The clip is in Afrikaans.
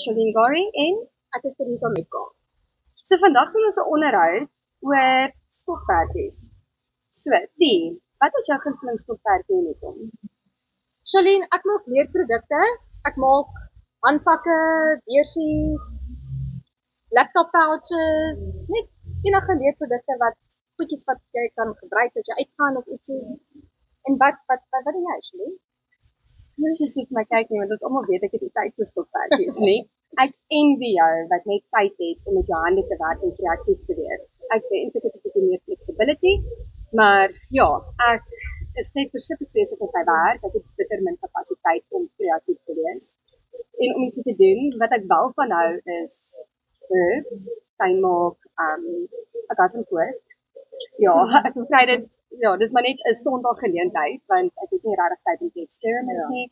Shalene Gary en ek is Teresa Mekka. So vandag doen ons 'n onderhoud oor stofperdjies. So, wat is jou gunsteling stofperdjie Nekom? Shalene, ek maak leerprodukte. Ek maak handsakke, beursies, laptop pouches, net enige leerprodukte goedjies wat jy kan gebruik as jy uitgaan of ietsie. En wat doen jy, Shalene? Jy moet vir my kyk nie, want ons almal weet ek het die tyd vir stofperdjies, nie? Ek envy jou wat net tyd het om met jou hande te werk en kreatief te wees. Ek wens ek het 'n bietjie meer flexibility, maar ja, ek is net versigtig besig met my werk. Ek het bitter min kapasiteit om kreatief te wees. En om iets te doen wat ek wel van hou is herbs, tuin maak, ek hou van kook. Ja, ek kry dit, ja, dis maar net 'n Sondag geleentheid want ek het nie regtig tyd om te experiment nie.